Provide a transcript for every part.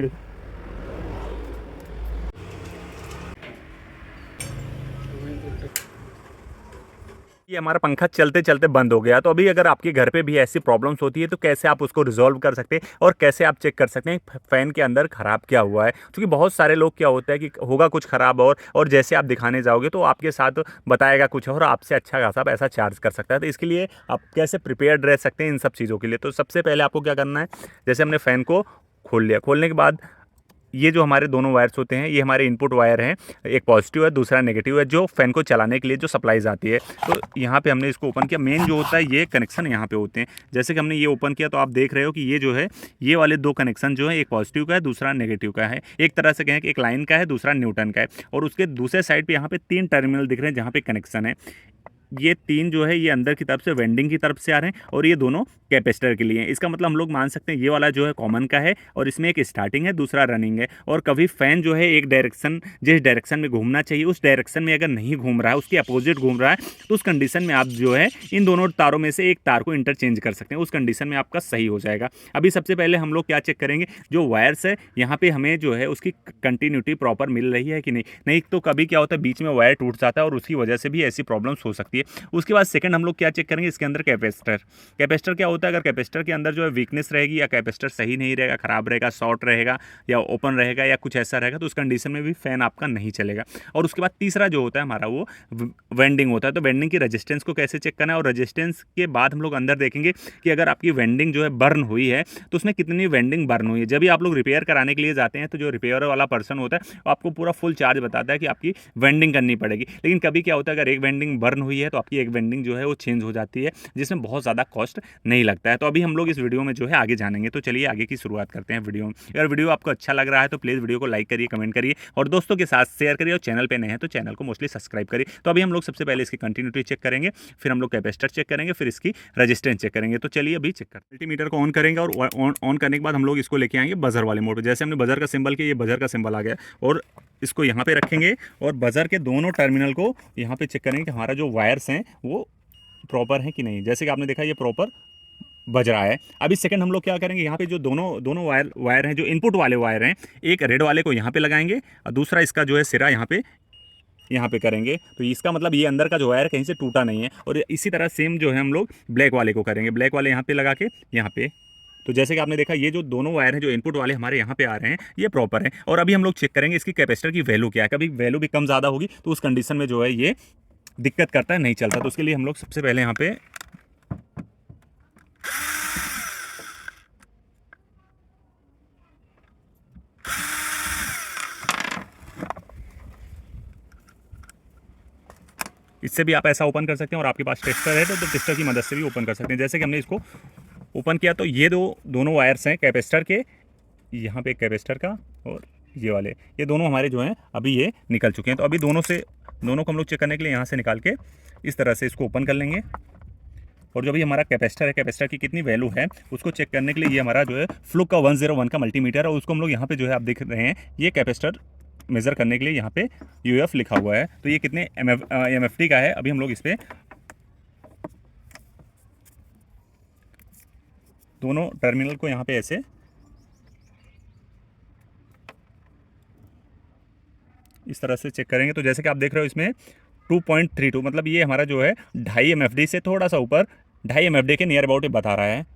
ये हमारा पंखा चलते चलते बंद हो गया। तो अभी अगर आपके घर पे भी ऐसी प्रॉब्लम्स होती है तो कैसे आप उसको रिजॉल्व कर सकते हैं और कैसे आप चेक कर सकते हैं फ़ैन के अंदर ख़राब क्या हुआ है। क्योंकि बहुत सारे लोग क्या होता है कि होगा कुछ ख़राब और जैसे आप दिखाने जाओगे तो आपके साथ बताएगा कुछ और आपसे अच्छा खासा पैसा चार्ज कर सकता है। तो इसके लिए आप कैसे प्रिपेयर्ड रह सकते हैं इन सब चीज़ों के लिए। तो सबसे पहले आपको क्या करना है, जैसे हमने फ़ैन को खोल लिया, खोलने के बाद ये जो हमारे दोनों वायर्स होते हैं ये हमारे इनपुट वायर हैं, एक पॉजिटिव है दूसरा नेगेटिव है, जो फ़ैन को चलाने के लिए जो सप्लाईज आती है। तो यहाँ पे हमने इसको ओपन किया, मेन जो होता है ये कनेक्शन यहाँ पे होते हैं। जैसे कि हमने ये ओपन किया तो आप देख रहे हो कि ये जो है ये वाले दो कनेक्शन जो है एक पॉजिटिव का है दूसरा नेगेटिव का है। एक तरह से कहें कि एक लाइन का है दूसरा न्यूट्रन का है, और उसके दूसरे साइड पर यहाँ पे 3 टर्मिनल दिख रहे हैं जहाँ पे कनेक्शन है। ये 3 जो है ये अंदर की तरफ से वेंडिंग की तरफ से आ रहे हैं और ये दोनों कैपेसिटर के लिए हैं। इसका मतलब हम लोग मान सकते हैं ये वाला जो है कॉमन का है और इसमें एक स्टार्टिंग है दूसरा रनिंग है। और कभी फ़ैन जो है एक डायरेक्शन जिस डायरेक्शन में घूमना चाहिए उस डायरेक्शन में अगर नहीं घूम रहा है, उसके अपोजिट घूम रहा है, तो उस कंडीशन में आप जो है इन दोनों तारों में से एक तार को इंटरचेंज कर सकते हैं। उस कंडीशन में आपका सही हो जाएगा। अभी सबसे पहले हम लोग क्या चेक करेंगे, जो वायर्स है यहाँ पे हमें जो है उसकी कंटिन्यूटी प्रॉपर मिल रही है कि नहीं तो कभी क्या होता है बीच में वायर टूट जाता है और उसकी वजह से भी ऐसी प्रॉब्लम्स हो सकती है। उसके बाद सेकंड हम लोग क्या चेक करेंगे, इसके अंदर कैपेसिटर क्या होता है। अगर कैपेसिटर के अंदर जो है वीकनेस रहेगी या कैपेसिटर सही नहीं रहेगा, खराब रहेगा, शॉर्ट रहेगा या ओपन रहेगा या कुछ ऐसा रहेगा, तो उस कंडीशन में भी फ़ैन आपका नहीं चलेगा। और उसके बाद तीसरा जो होता है हमारा वो वेंडिंग होता है। तो वेंडिंग की रजिस्टेंस को कैसे चेक करना है, और रजिस्टेंस के बाद हम लोग अंदर देखेंगे कि अगर आपकी वेंडिंग जो है बर्न हुई है तो उसमें कितनी वेंडिंग बर्न हुई है। जब भी आप लोग रिपेयर कराने के लिए जाते हैं तो जो रिपेयर वाला पर्सन होता है वो आपको पूरा फुल चार्ज बताता है कि आपकी वेंडिंग करनी पड़ेगी। लेकिन कभी क्या होता है अगर एक वेंडिंग बर्न हुई है तो आपकी एक वेंडिंग जो है वो चेंज हो जाती है, जिसमें बहुत ज़्यादा कॉस्ट नहीं लगता है। तो अभी हम लोग इस वीडियो में जो है आगे जानेंगे। तो चलिए आगे की शुरुआत करते हैं वीडियो में। अगर वीडियो आपको अच्छा लग रहा है तो प्लीज़ वीडियो को लाइक करिए, कमेंट करिए और दोस्तों के साथ शेयर करिए, और चैनल पे नए हैं तो चैनल को मोस्टली सब्सक्राइब करिए। तो अभी हम लोग सबसे पहले इसकी कंटिन्यूटी चेक करेंगे, फिर हम लोग कैपेसिटर चेक करेंगे, फिर इसकी रजिस्टेंस चेक करेंगे। तो चलिए अभी चेक करते हैं। मल्टीमीटर को ऑन करेंगे और ऑन करने के बाद हम लोग इसको लेके आएंगे बजर वाले मोड पर। जैसे हमने बजर का सिंबल किया, ये बजर का सिंबल आ गया, और इसको यहाँ पे रखेंगे और बजर के दोनों टर्मिनल को यहाँ पे चेक करेंगे कि हमारा जो वायर्स हैं वो प्रॉपर है कि नहीं। जैसे कि आपने देखा ये प्रॉपर बज रहा है। अभी सेकंड हम लोग क्या करेंगे, यहाँ पे जो दोनों दोनों वायर हैं, जो इनपुट वाले वायर हैं, एक रेड वाले को यहाँ पे लगाएंगे और दूसरा इसका जो है सिरा यहाँ पे करेंगे। तो इसका मतलब ये अंदर का जो वायर कहीं से टूटा नहीं है। और इसी तरह सेम जो है हम लोग ब्लैक वाले को करेंगे, ब्लैक वाले यहाँ पे लगा के यहाँ पे। तो जैसे कि आपने देखा ये जो दोनों वायर हैं जो इनपुट वाले हमारे यहाँ पे आ रहे हैं ये प्रॉपर है। और अभी हम लोग चेक करेंगे इसकी कैपेसिटर की वैल्यू क्या है। कभी वैल्यू भी कम ज़्यादा होगी तो उस कंडीशन में जो है ये दिक्कत करता है, नहीं चलता। तो उसके लिए हम लोग सबसे पहले यहाँ पे इससे भी आप ऐसा ओपन कर सकते हैं, और आपके पास टेस्टर है तो टेस्टर की मदद से भी ओपन कर सकते हैं। जैसे कि हमने इसको ओपन किया तो ये दोनों वायर्स हैं कैपेसिटर के, यहाँ पे कैपेसिटर का और ये वाले, ये दोनों हमारे जो हैं अभी ये निकल चुके हैं। तो अभी दोनों को हम लोग चेक करने के लिए यहाँ से निकाल के इस तरह से इसको ओपन कर लेंगे। और जो भी हमारा कैपेसिटर है, कैपेसिटर की कितनी वैल्यू है उसको चेक करने के लिए ये हमारा जो है फ्लुक का 101 का मल्टीमीटर है, और उसको हम लोग यहाँ पे जो है आप देख रहे हैं ये कैपेसिटर मेज़र करने के लिए यहाँ पे UF लिखा हुआ है। तो ये कितने MFT का है, अभी हम लोग इस पर दोनों टर्मिनल को यहाँ पे ऐसे इस तरह से चेक करेंगे। तो जैसे कि आप देख रहे हो इसमें 2.32, मतलब ये हमारा जो है 2.5 MFD से थोड़ा सा ऊपर 2.5 MFD के नियर अबाउट बता रहा है।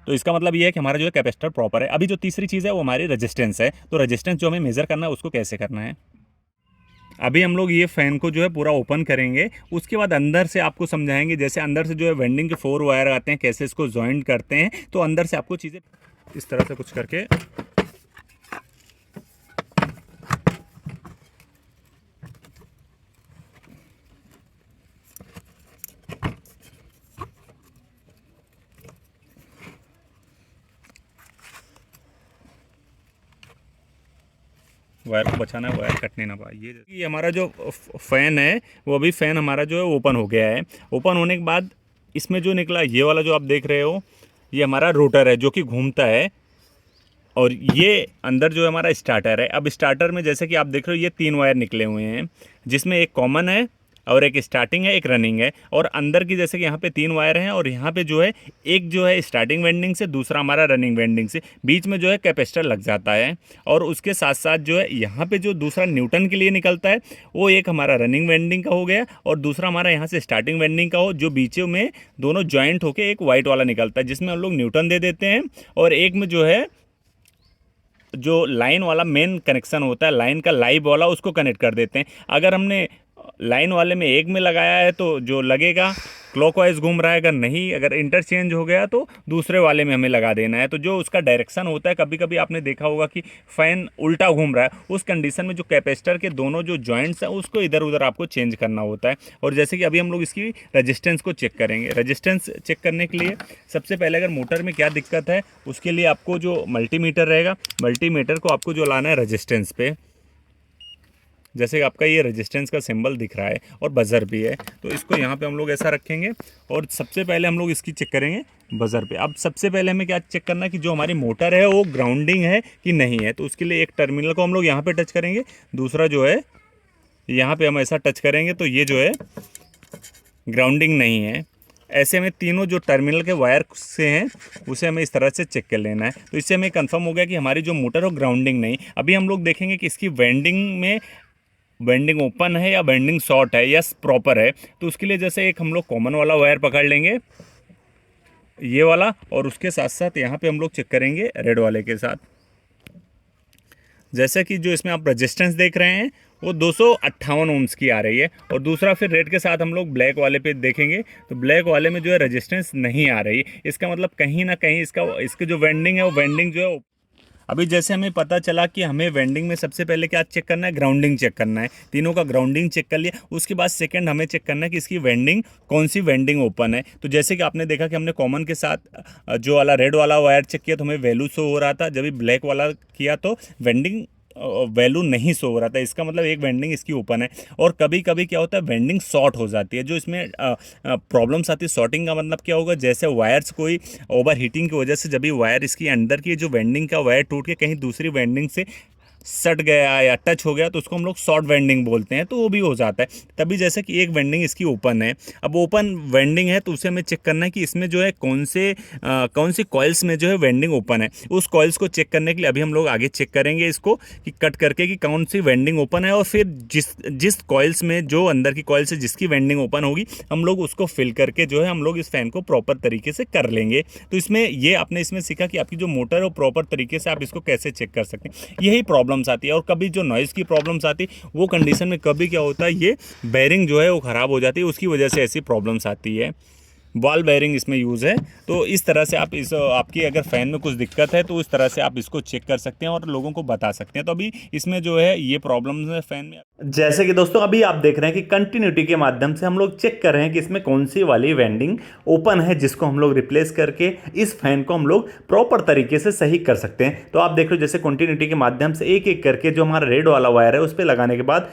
तो इसका मतलब ये है कि हमारा जो है कैपेसिटर प्रॉपर है। अभी जो तीसरी चीज़ है वो हमारी रेजिस्टेंस है। तो रेजिस्टेंस जो हमें मेज़र करना है उसको कैसे करना है, अभी हम लोग ये फ़ैन को जो है पूरा ओपन करेंगे। उसके बाद अंदर से आपको समझाएंगे, जैसे अंदर से जो है वेंडिंग के 4 वायर आते हैं कैसे इसको जॉइंट करते हैं। तो अंदर से आपको चीज़ें इस तरह से कुछ करके वायर को बचाना है, वायर कटने ना पाए। ये हमारा जो फ़ैन है वो अभी फ़ैन हमारा जो है ओपन हो गया है। ओपन होने के बाद इसमें जो निकला ये वाला जो आप देख रहे हो ये हमारा रोटर है जो कि घूमता है, और ये अंदर जो है हमारा स्टार्टर है। अब स्टार्टर में जैसे कि आप देख रहे हो ये 3 वायर निकले हुए हैं, जिसमें एक कॉमन है और एक स्टार्टिंग है, एक रनिंग है। और अंदर की जैसे कि यहाँ पे 3 वायर हैं और यहाँ पे जो है एक जो है स्टार्टिंग वाइंडिंग से, दूसरा हमारा रनिंग वाइंडिंग से, बीच में जो है कैपेसिटर लग जाता है। और उसके साथ साथ जो है यहाँ पे जो दूसरा न्यूटन के लिए निकलता है वो एक हमारा रनिंग वाइंडिंग का हो गया और दूसरा हमारा यहाँ से स्टार्टिंग वाइंडिंग का हो, जो बीचों में दोनों ज्वाइंट होके एक वाइट वाला निकलता है जिसमें हम लोग न्यूटन दे देते हैं। और एक में जो है जो लाइन वाला मेन कनेक्शन होता है, लाइन का लाइव वाला, उसको कनेक्ट कर देते हैं। अगर हमने लाइन वाले में एक में लगाया है तो जो लगेगा क्लॉकवाइज घूम रहा है, अगर नहीं, अगर इंटरचेंज हो गया तो दूसरे वाले में हमें लगा देना है। तो जो उसका डायरेक्शन होता है, कभी कभी आपने देखा होगा कि फ़ैन उल्टा घूम रहा है, उस कंडीशन में जो कैपेसिटर के दोनों जो जॉइंट्स हैं उसको इधर उधर आपको चेंज करना होता है। और जैसे कि अभी हम लोग इसकी रजिस्टेंस को चेक करेंगे। रजिस्टेंस चेक करने के लिए सबसे पहले अगर मोटर में क्या दिक्कत है उसके लिए आपको जो मल्टीमीटर रहेगा, मल्टीमीटर को आपको जो लाना है रजिस्टेंस पे। जैसे आपका ये रेजिस्टेंस का सिंबल दिख रहा है और बज़र भी है, तो इसको यहाँ पे हम लोग ऐसा रखेंगे और सबसे पहले हम लोग इसकी चेक करेंगे बज़र पे। अब सबसे पहले हमें क्या चेक करना है कि जो हमारी मोटर है वो ग्राउंडिंग है कि नहीं है। तो उसके लिए एक टर्मिनल को हम लोग यहाँ पे टच करेंगे, दूसरा जो है यहाँ पे हम ऐसा टच करेंगे तो ये जो है ग्राउंडिंग नहीं है। ऐसे में तीनों जो टर्मिनल के वायर से हैं उसे हमें इस तरह से चेक कर लेना है। तो इससे हमें कंफर्म हो गया कि हमारी जो मोटर है वो ग्राउंडिंग नहीं। अभी हम लोग देखेंगे कि इसकी वेंडिंग में बेंडिंग ओपन है या बेंडिंग शॉर्ट है या प्रॉपर है। तो उसके लिए जैसे एक हम लोग कॉमन वाला वायर पकड़ लेंगे, ये वाला, और उसके साथ साथ यहाँ पे हम लोग चेक करेंगे रेड वाले के साथ। जैसे कि जो इसमें आप रेजिस्टेंस देख रहे हैं वो 258 ओम्स की आ रही है। और दूसरा फिर रेड के साथ हम लोग ब्लैक वाले पे देखेंगे तो ब्लैक वाले में जो है रेजिस्टेंस नहीं आ रही। इसका मतलब कहीं ना कहीं इसके जो वेंडिंग है वो वेंडिंग जो है। अभी जैसे हमें पता चला कि हमें वेंडिंग में सबसे पहले क्या चेक करना है, ग्राउंडिंग चेक करना है। तीनों का ग्राउंडिंग चेक कर लिया, उसके बाद सेकंड हमें चेक करना है कि इसकी वेंडिंग कौन सी वेंडिंग ओपन है। तो जैसे कि आपने देखा कि हमने कॉमन के साथ जो वाला रेड वाला वायर चेक किया तो हमें वैल्यू शो हो रहा था, जब भी ब्लैक वाला किया तो वेंडिंग वैल्यू नहीं शो हो रहा था। इसका मतलब एक वेंडिंग इसकी ओपन है। और कभी कभी क्या होता है वेंडिंग शॉर्ट हो जाती है। जो इसमें प्रॉब्लम्स आती है शॉर्टिंग का मतलब क्या होगा, जैसे वायर्स कोई ओवर हीटिंग की वजह से जब भी वायर इसकी अंदर की जो वेंडिंग का वायर टूट के कहीं दूसरी वेंडिंग से सट गया या टच हो गया तो उसको हम लोग शॉर्ट वेंडिंग बोलते हैं, तो वो भी हो जाता है। तभी जैसे कि एक वेंडिंग इसकी ओपन है, अब ओपन वेंडिंग है तो उसे हमें चेक करना है कि इसमें जो है कौन सी कॉइल्स में जो है वेंडिंग ओपन है। उस कॉइल्स को चेक करने के लिए अभी हम लोग आगे चेक करेंगे इसको कि कट करके कि कौन सी वेंडिंग ओपन है। और फिर जिस कॉइल्स में जो अंदर की कॉइल से जिसकी वेंडिंग ओपन होगी हम लोग उसको फिल करके जो है हम लोग इस फैन को प्रॉपर तरीके से कर लेंगे। तो इसमें ये आपने इसमें सीखा कि आपकी जो मोटर है वो प्रॉपर तरीके से आप इसको कैसे चेक कर सकते हैं। यही प्रॉब्लम्स आती है। और कभी जो नॉइज़ की प्रॉब्लम्स आती है वो कंडीशन में कभी क्या होता है, ये बेयरिंग जो है वो ख़राब हो जाती है, उसकी वजह से ऐसी प्रॉब्लम्स आती है। बॉल बेयरिंग इसमें यूज़ है। तो इस तरह से आप आपकी अगर फ़ैन में कुछ दिक्कत है तो उस तरह से आप इसको चेक कर सकते हैं और लोगों को बता सकते हैं। तो अभी इसमें जो है ये प्रॉब्लम्स है फ़ैन में। जैसे कि दोस्तों अभी आप देख रहे हैं कि कंटिन्यूटी के माध्यम से हम लोग चेक कर रहे हैं कि इसमें कौन सी वाली वेंडिंग ओपन है जिसको हम लोग रिप्लेस करके इस फैन को हम लोग प्रॉपर तरीके से सही कर सकते हैं। तो आप देख लो जैसे कंटिन्यूटी के माध्यम से एक एक करके जो हमारा रेड वाला वायर है उस पर लगाने के बाद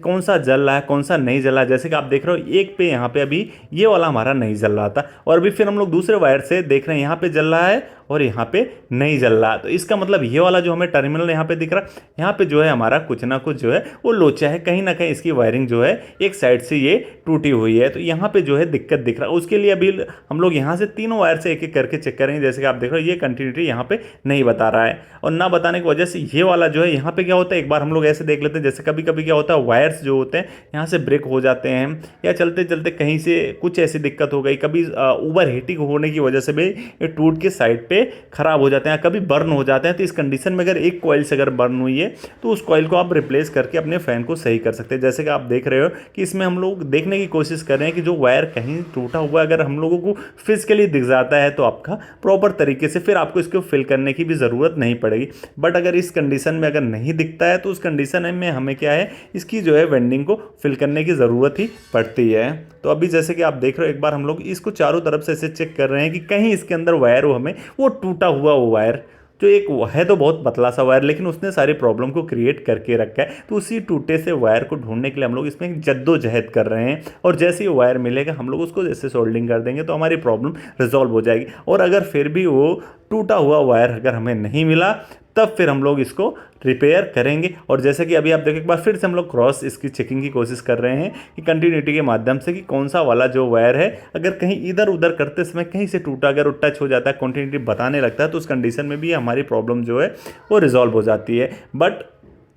कौन सा जल रहा है कौन सा नहीं जल रहा है। जैसे कि आप देख रहे हो एक पे यहाँ पे अभी ये वाला हमारा नहीं जल रहा था और अभी फिर हम लोग दूसरे वायर से देख रहे हैं यहाँ पे जल रहा है और यहाँ पे नहीं जल रहा। तो इसका मतलब ये वाला जो हमें टर्मिनल यहाँ पे दिख रहा है यहाँ पे जो है हमारा कुछ ना कुछ जो है वो लोचा है, कहीं ना कहीं इसकी वायरिंग जो है एक साइड से ये टूटी हुई है। तो यहाँ पे जो है दिक्कत दिख रहा है। उसके लिए अभी हम लोग यहाँ से तीनों वायर से एक एक करके चेक करेंगे। जैसे कि आप देख रहे हो ये कंटिन्यूटी यहाँ पे नहीं बता रहा है और ना बताने की वजह से ये वाला जो है यहाँ पे क्या होता है एक बार हम लोग ऐसे देख लेते हैं। जैसे कभी कभी क्या होता है वायर्स जो होते हैं यहाँ से ब्रेक हो जाते हैं या चलते चलते कहीं से कुछ ऐसी दिक्कत हो गई, कभी ओवर हीटिंग होने की वजह से भी ये टूट के साइड पे खराब हो जाते हैं, कभी बर्न हो जाते हैं। तो इस कंडीशन में अगर एक कॉइल से अगर बर्न हुई है तो उस कॉइल को आप रिप्लेस करके अपने फैन को सही कर सकते हैं। जैसे कि आप देख रहे हो कि इसमें हम लोग देखने की कोशिश कर रहे हैं कि जो वायर कहीं टूटा हुआ अगर हम लोगों को फिजिकली दिख जाता है तो आपका प्रॉपर तरीके से फिर आपको इसको फिल करने की भी ज़रूरत नहीं पड़ेगी। बट अगर इस कंडीशन में अगर नहीं दिखता है तो उस कंडीशन में हमें क्या है इसकी जो है वेंडिंग को फिल करने की ज़रूरत ही पड़ती है। तो अभी जैसे कि आप देख रहे हो एक बार हम लोग इसको चारों तरफ से ऐसे चेक कर रहे हैं कि कहीं इसके अंदर वायर हो हमें वो टूटा हुआ वो वायर जो एक है तो बहुत पतला सा वायर लेकिन उसने सारी प्रॉब्लम को क्रिएट करके रखा है। तो उसी टूटे से वायर को ढूंढने के लिए हम लोग इसमें जद्दोजहद कर रहे हैं और जैसे ही वायर मिलेगा हम लोग उसको जैसे सोल्डिंग कर देंगे तो हमारी प्रॉब्लम रिजॉल्व हो जाएगी। और अगर फिर भी वो टूटा हुआ वायर अगर हमें नहीं मिला तब फिर हम लोग इसको रिपेयर करेंगे। और जैसे कि अभी आप देखो एक बार फिर से हम लोग क्रॉस इसकी चेकिंग की कोशिश कर रहे हैं कि कंटिन्यूटी के माध्यम से कि कौन सा वाला जो वायर है अगर कहीं इधर उधर करते समय कहीं से टूटा, अगर वो टच हो जाता है, कंटिन्यूटी बताने लगता है, तो उस कंडीशन में भी हमारी प्रॉब्लम जो है वो रिजॉल्व हो जाती है। बट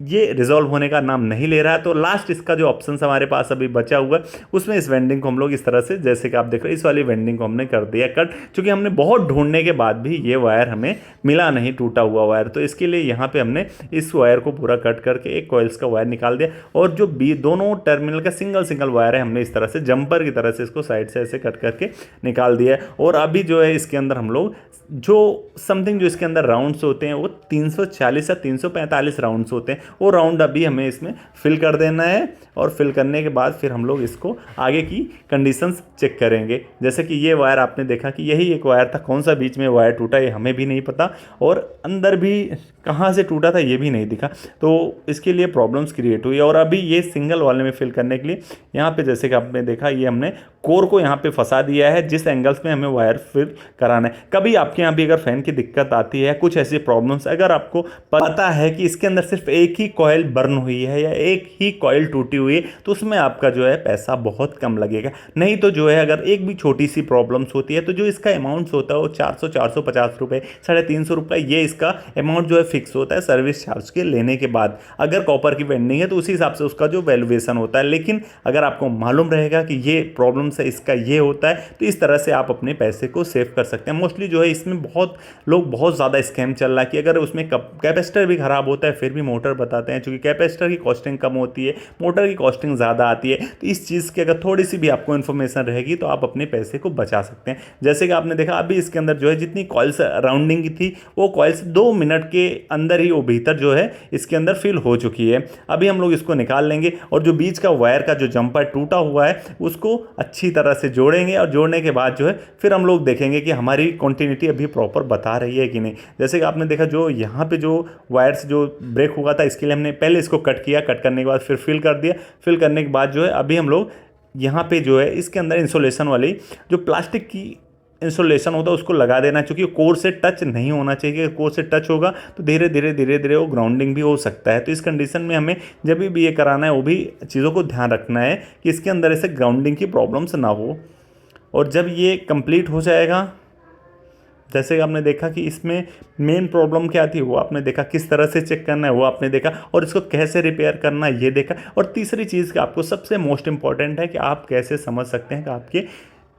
ये रिजॉल्व होने का नाम नहीं ले रहा है। तो लास्ट इसका जो ऑप्शन हमारे पास अभी बचा हुआ है उसमें इस वेंडिंग को हम लोग इस तरह से, जैसे कि आप देख रहे हैं, इस वाली वेंडिंग को हमने कर दिया कट, क्योंकि हमने बहुत ढूंढने के बाद भी ये वायर हमें मिला नहीं, टूटा हुआ वायर। तो इसके लिए यहाँ पे हमने इस वायर को पूरा कट करके एक कॉइल्स का वायर निकाल दिया, और जो दोनों टर्मिनल का सिंगल वायर है हमने इस तरह से जंपर की तरह से इसको साइड से ऐसे कट करके निकाल दिया है। और अभी जो है इसके अंदर हम लोग जो समथिंग जो इसके अंदर राउंड्स होते हैं वो 340 या 345 राउंड्स होते हैं, वो राउंड अभी हमें इसमें फिल कर देना है। और फिल करने के बाद फिर हम लोग इसको आगे की कंडीशंस चेक करेंगे। जैसे कि ये वायर आपने देखा कि यही एक वायर था, कौन सा बीच में वायर टूटा ये हमें भी नहीं पता, और अंदर भी कहाँ से टूटा था ये भी नहीं दिखा, तो इसके लिए प्रॉब्लम्स क्रिएट हुई। और अभी ये सिंगल वाले में फिल करने के लिए यहाँ पे जैसे कि आपने देखा ये हमने कोर को यहाँ पे फंसा दिया है, जिस एंगल्स में हमें वायर फिल कराना है। कभी आपके यहाँ भी अगर फैन की दिक्कत आती है, कुछ ऐसी प्रॉब्लम्स, अगर आपको पता है कि इसके अंदर सिर्फ एक ही कॉइल बर्न हुई है या एक ही कॉइल टूटी हुई है, तो उसमें आपका जो है पैसा बहुत कम लगेगा। नहीं तो जो है अगर एक भी छोटी सी प्रॉब्लम्स होती है तो जो इसका अमाउंट्स होता है वो 450 रुपये, 350 रुपये, ये इसका अमाउंट जो है फिक्स होता है सर्विस चार्ज के लेने के बाद। अगर कॉपर की वेंडिंग है तो उसी हिसाब से उसका जो वैल्यूएशन होता है। लेकिन अगर आपको मालूम रहेगा कि ये प्रॉब्लम से इसका ये होता है, तो इस तरह से आप अपने पैसे को सेव कर सकते हैं। मोस्टली जो है इसमें बहुत ज़्यादा स्कैम चल रहा है कि अगर उसमें कैपेसिटर भी ख़राब होता है फिर भी मोटर बताते हैं, क्योंकि कैपेसिटर की कॉस्टिंग कम होती है, मोटर की कॉस्टिंग ज़्यादा आती है। तो इस चीज़ की अगर थोड़ी सी भी आपको इन्फॉर्मेशन रहेगी तो आप अपने पैसे को बचा सकते हैं। जैसे कि आपने देखा अभी इसके अंदर जो है जितनी कॉइल्स राउंडिंग की थी वो कॉइल्स 2 मिनट के अंदर ही वो भीतर जो है इसके अंदर फिल हो चुकी है। अभी हम लोग इसको निकाल लेंगे और जो बीच का वायर का जो जंपर टूटा हुआ है उसको अच्छी तरह से जोड़ेंगे, और जोड़ने के बाद जो है फिर हम लोग देखेंगे कि हमारी कंटिन्यूटी अभी प्रॉपर बता रही है कि नहीं। जैसे कि आपने देखा जो यहाँ पे जो वायर्स जो ब्रेक हुआ था इसके लिए हमने पहले इसको कट किया, कट करने के बाद फिर फिल कर दिया, फिल करने के बाद जो है अभी हम लोग यहाँ पे जो है इसके अंदर इंसुलेशन वाली जो प्लास्टिक की इंसुलेशन होता है उसको लगा देना, क्योंकि कोर से टच नहीं होना चाहिए। कोर से टच होगा तो धीरे धीरे वो ग्राउंडिंग भी हो सकता है। तो इस कंडीशन में हमें जब भी ये कराना है वो भी चीज़ों को ध्यान रखना है कि इसके अंदर ऐसे ग्राउंडिंग की प्रॉब्लम्स ना हो। और जब ये कंप्लीट हो जाएगा, जैसे कि आपने देखा कि इसमें मेन प्रॉब्लम क्या थी वो आपने देखा, किस तरह से चेक करना है वो आपने देखा, और इसको कैसे रिपेयर करना है ये देखा। और तीसरी चीज़ का आपको सबसे मोस्ट इंपॉर्टेंट है कि आप कैसे समझ सकते हैं कि आपके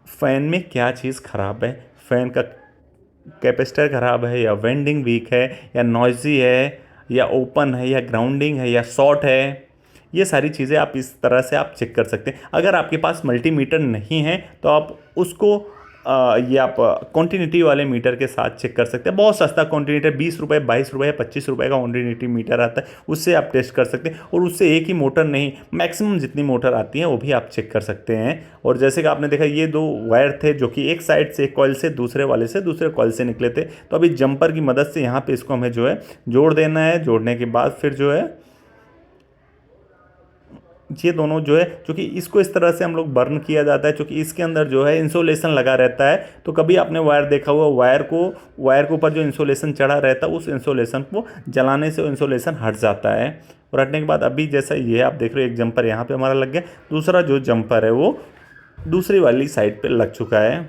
फ़ैन में क्या चीज़ ख़राब है। फ़ैन का कैपेसिटर ख़राब है, या वेंडिंग वीक है, या नॉइजी है, या ओपन है, या ग्राउंडिंग है, या शॉर्ट है। ये सारी चीज़ें आप इस तरह से आप चेक कर सकते हैं। अगर आपके पास मल्टीमीटर नहीं है तो आप उसको ये आप कॉन्टिन्यूटी वाले मीटर के साथ चेक कर सकते हैं। बहुत सस्ता कॉन्टिन्यूटर 20 रुपये, 22 रुपये, 25 रुपये का कॉन्टिन्यूटी मीटर आता है, उससे आप टेस्ट कर सकते हैं। और उससे एक ही मोटर नहीं, मैक्सिमम जितनी मोटर आती हैं वो भी आप चेक कर सकते हैं। और जैसे कि आपने देखा ये 2 वायर थे जो कि एक साइड से एक कॉइल से दूसरे वाले से दूसरे कॉइल से निकले थे। तो अभी जंपर की मदद से यहाँ पर इसको हमें जो है जोड़ देना है। जोड़ने के बाद फिर जो है ये दोनों जो है, क्योंकि इसको इस तरह से हम लोग बर्न किया जाता है, क्योंकि इसके अंदर जो है इंसुलेशन लगा रहता है। तो कभी आपने वायर देखा हुआ, वायर के ऊपर जो इंसुलेशन चढ़ा रहता है उस इंसुलेशन को जलाने से वो इंसुलेशन हट जाता है। और हटने के बाद अभी जैसा ये आप देख रहे हो एक जंपर यहाँ पे हमारा लग गया, दूसरा जो जंपर है वो दूसरी वाली साइड पर लग चुका है।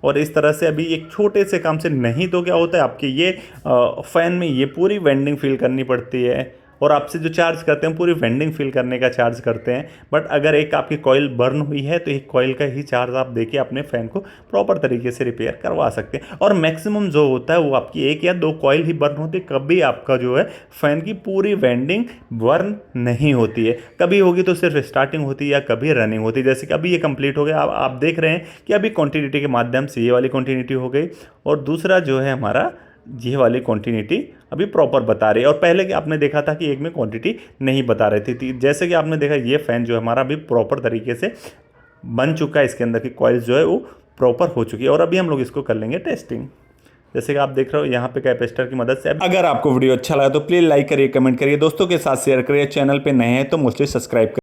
और इस तरह से अभी एक छोटे से काम से नहीं तो क्या होता है आपके ये फ़ैन में ये पूरी वेंडिंग फिल करनी पड़ती है, और आपसे जो चार्ज करते हैं पूरी वेंडिंग फिल करने का चार्ज करते हैं। बट अगर एक आपकी कॉइल बर्न हुई है तो एक कॉइल का ही चार्ज आप देके अपने फ़ैन को प्रॉपर तरीके से रिपेयर करवा सकते हैं। और मैक्सिमम जो होता है वो आपकी 1 या 2 कॉइल ही बर्न होती है, कभी आपका जो है फ़ैन की पूरी वेंडिंग बर्न नहीं होती है। कभी होगी तो सिर्फ स्टार्टिंग होती है या कभी रनिंग होती है। जैसे कि अभी ये कंप्लीट हो गया, आप देख रहे हैं कि अभी कॉन्टिन्यूटी के माध्यम से ये वाली कॉन्टिन्यूटी हो गई, और दूसरा जो है हमारा ये वाली क्वांटिटी अभी प्रॉपर बता रही है। और पहले कि आपने देखा था कि एक में क्वांटिटी नहीं बता रही थी। जैसे कि आपने देखा ये फ़ैन जो है हमारा अभी प्रॉपर तरीके से बन चुका है, इसके अंदर की कॉइल्स जो है वो प्रॉपर हो चुकी है। और अभी हम लोग इसको कर लेंगे टेस्टिंग। जैसे कि आप देख रहे हो यहाँ पे कैपेसिटर की मदद से। अगर आपको वीडियो अच्छा लगा तो प्लीज़ लाइक करिए, कमेंट करिए, दोस्तों के साथ शेयर करिए। चैनल पे नए हैं तो मोस्टली सब्सक्राइब करिए।